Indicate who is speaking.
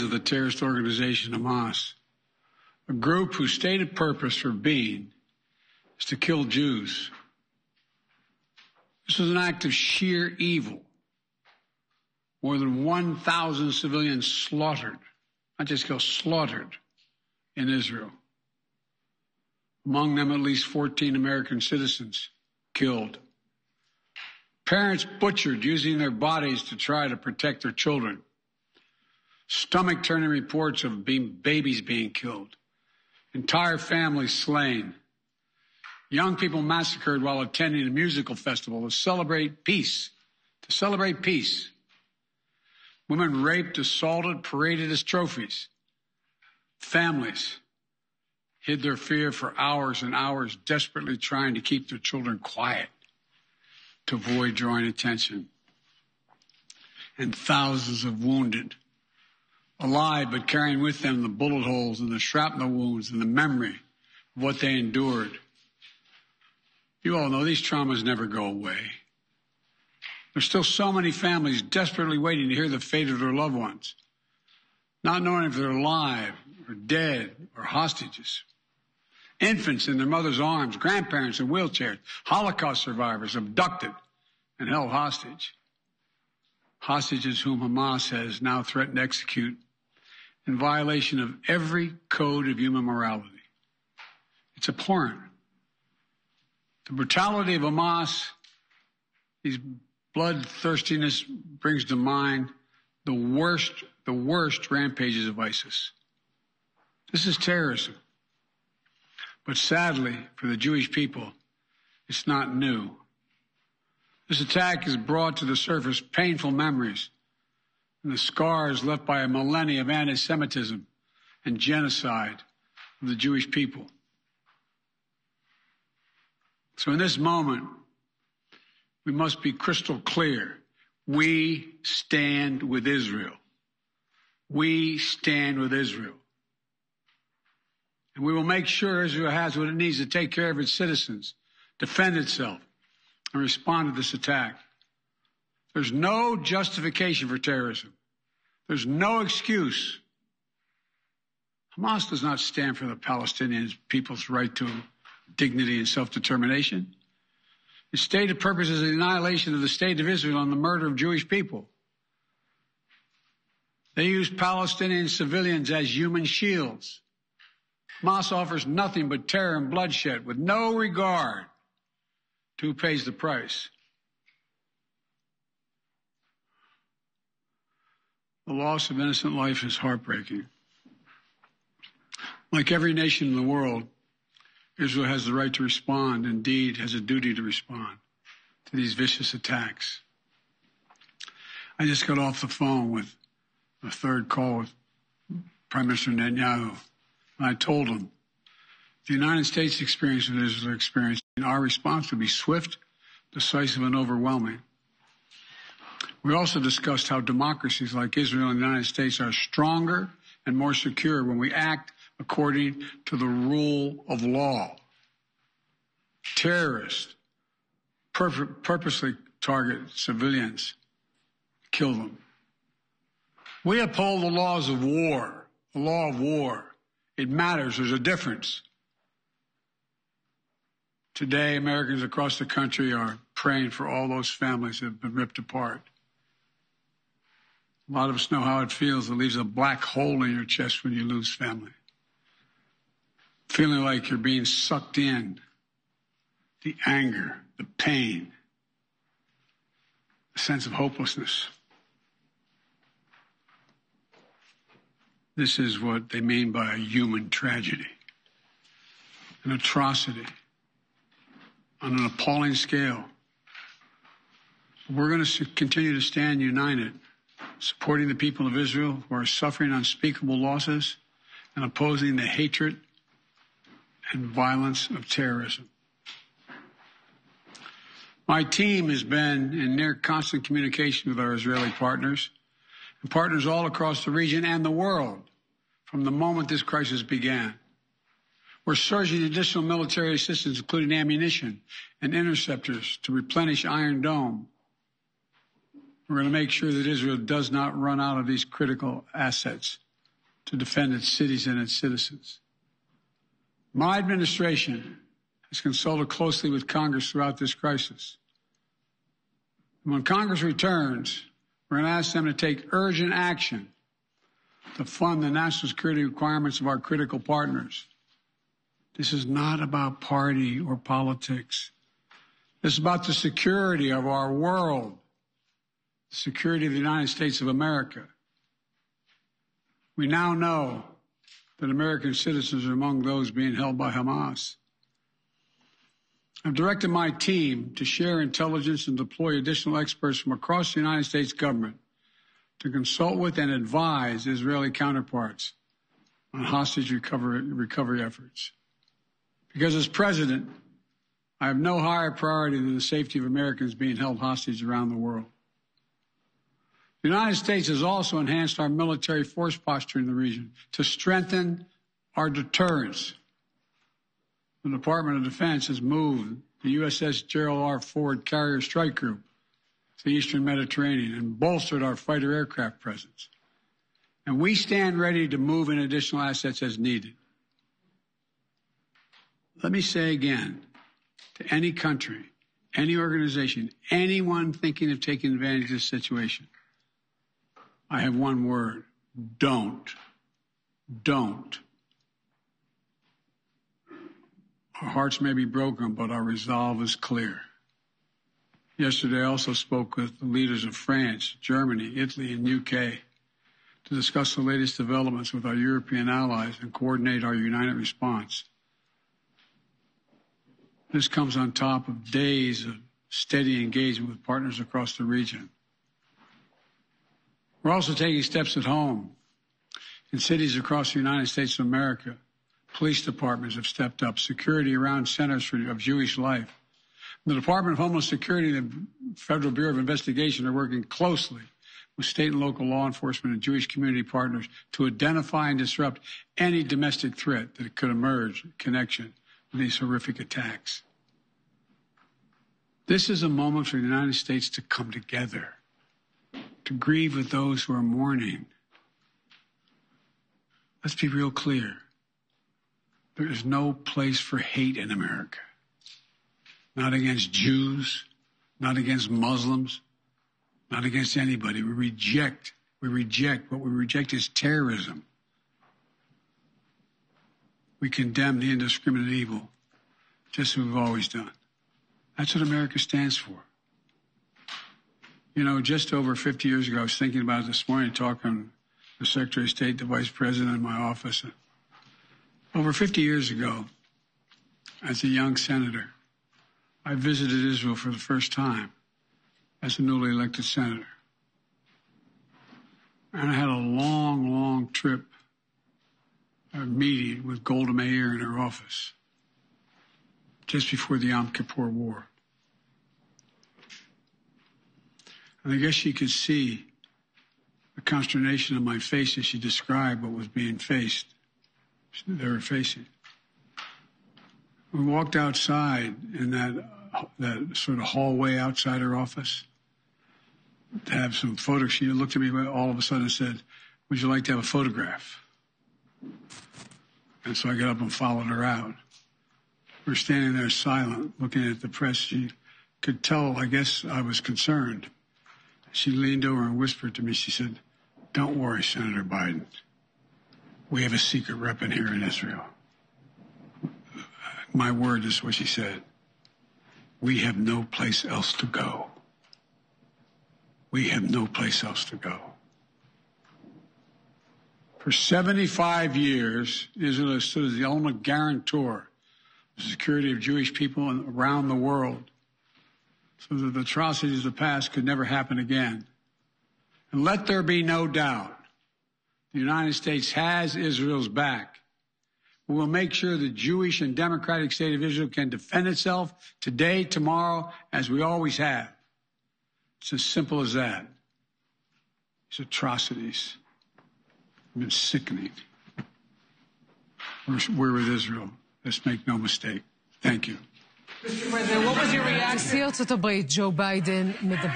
Speaker 1: hands of the terrorist organization Hamas, a group whose stated purpose for being is to kill Jews. This was an act of sheer evil. More than 1,000 civilians slaughtered, not just killed, slaughtered in Israel. Among them, at least 14 American citizens killed. Parents butchered using their bodies to try to protect their children. Stomach-turning reports of babies being killed. Entire families slain. Young people massacred while attending a musical festival to celebrate peace. Women raped, assaulted, paraded as trophies. Families hid their fear for hours and hours, desperately trying to keep their children quiet to avoid drawing attention. And thousands of wounded, alive but carrying with them the bullet holes and the shrapnel wounds and the memory of what they endured. You all know these traumas never go away. There's still so many families desperately waiting to hear the fate of their loved ones, not knowing if they're alive or dead or hostages. Infants in their mother's arms, grandparents in wheelchairs, Holocaust survivors abducted and held hostage. Hostages whom Hamas has now threatened to execute in violation of every code of human morality. It's abhorrent. The brutality of Hamas, these bloodthirstiness brings to mind the worst rampages of ISIS. This is terrorism. But sadly, for the Jewish people, it's not new. This attack has brought to the surface painful memories and the scars left by a millennia of anti-Semitism and genocide of the Jewish people. So in this moment, we must be crystal clear. We stand with Israel. We stand with Israel. And we will make sure Israel has what it needs to take care of its citizens, defend itself, and respond to this attack. There's no justification for terrorism. There's no excuse. Hamas does not stand for the Palestinian people's right to dignity and self-determination. Its stated purpose is the annihilation of the state of Israel and the murder of Jewish people. They use Palestinian civilians as human shields. Hamas offers nothing but terror and bloodshed with no regard to who pays the price. The loss of innocent life is heartbreaking. Like every nation in the world, Israel has the right to respond, indeed has a duty to respond to these vicious attacks. I just got off the phone with a third call with Prime Minister Netanyahu, and I told him the United States experience what Israel experienced, and our response would be swift, decisive, and overwhelming. We also discussed how democracies like Israel and the United States are stronger and more secure when we act according to the rule of law. Terrorists purposely target civilians, kill them. We uphold the laws of war, the law of war. It matters. There's a difference. Today, Americans across the country are praying for all those families that have been ripped apart. A lot of us know how it feels. It leaves a black hole in your chest when you lose family. Feeling like you're being sucked in. The anger, the pain, the sense of hopelessness. This is what they mean by a human tragedy, an atrocity on an appalling scale. We're going to continue to stand united, supporting the people of Israel who are suffering unspeakable losses and opposing the hatred and violence of terrorism. My team has been in near constant communication with our Israeli partners and partners all across the region and the world from the moment this crisis began. We're surging additional military assistance, including ammunition and interceptors, to replenish Iron Dome. We're going to make sure that Israel does not run out of these critical assets to defend its cities and its citizens. My administration has consulted closely with Congress throughout this crisis. When Congress returns, we're going to ask them to take urgent action to fund the national security requirements of our critical partners. This is not about party or politics. This is about the security of our world, the security of the United States of America. We now know that American citizens are among those being held by Hamas. I've directed my team to share intelligence and deploy additional experts from across the United States government to consult with and advise Israeli counterparts on hostage recovery efforts. Because as president, I have no higher priority than the safety of Americans being held hostage around the world. The United States has also enhanced our military force posture in the region to strengthen our deterrence. The Department of Defense has moved the USS Gerald R. Ford Carrier Strike Group to the Eastern Mediterranean and bolstered our fighter aircraft presence. And we stand ready to move in additional assets as needed. Let me say again, to any country, any organization, anyone thinking of taking advantage of this situation, I have one word: don't. Don't. Our hearts may be broken, but our resolve is clear. Yesterday, I also spoke with the leaders of France, Germany, Italy, and UK to discuss the latest developments with our European allies and coordinate our united response. This comes on top of days of steady engagement with partners across the region. We're also taking steps at home. In cities across the United States of America, police departments have stepped up. Security around centers of Jewish life. The Department of Homeland Security and the Federal Bureau of Investigation are working closely with state and local law enforcement and Jewish community partners to identify and disrupt any domestic threat that could emerge in connection with these horrific attacks. This is a moment for the United States to come together, to grieve with those who are mourning. Let's be real clear. There is no place for hate in America. Not against Jews, not against Muslims, not against anybody. We reject. What we reject is terrorism. We condemn the indiscriminate evil, just as we've always done. That's what America stands for. You know, just over 50 years ago, I was thinking about it this morning, talking to the Secretary of State, the Vice President in my office. Over 50 years ago, as a young senator, I visited Israel for the first time as a newly elected senator. And I had a long, long trip, a meeting with Golda Meir in her office just before the Yom Kippur War. And I guess she could see the consternation on my face as she described what was being faced. They were facing. We walked outside in that sort of hallway outside her office to have some photos. She looked at me all of a sudden and said, "Would you like to have a photograph?" And so I got up and followed her out. We were standing there silent, looking at the press. She could tell, I guess, I was concerned. She leaned over and whispered to me, she said, "Don't worry, Senator Biden. We have a secret rep in here in Israel." My word is what she said. We have no place else to go. We have no place else to go. For 75 years, Israel has stood as the ultimate guarantor of the security of Jewish people around the world, so that the atrocities of the past could never happen again. And let there be no doubt, the United States has Israel's back. We will make sure the Jewish and democratic state of Israel can defend itself today, tomorrow, as we always have. It's as simple as that. These atrocities have been sickening. We're with Israel. Let's make no mistake. Thank you.
Speaker 2: Mr. President, what was your reaction? נשיא ארצות הברית ג'ו ביידן מדבר